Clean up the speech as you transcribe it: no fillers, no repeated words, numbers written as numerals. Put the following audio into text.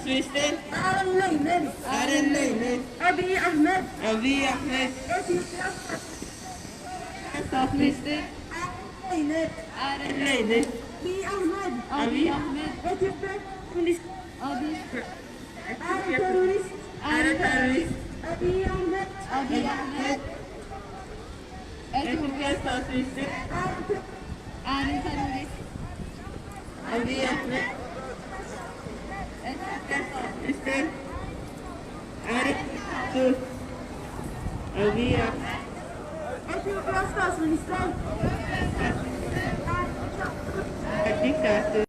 Twisted. Aaron Aaron Leyland. Abiy Ahmed. Abiy Ahmed. Twisted. Aaron Aaron Leyland. Abiy Ahmed. Abiy Ahmed. Ethiopia police. Abiy Terrorist. Aaron terrorist. Abiy Ahmed. Abiy Ahmed. Ethiopia South Twisted. Aaron terrorist. Abiy Ahmed. Twisted. Aaron South. Abiy Ahmed. Ethiopia statsminister. Dictator.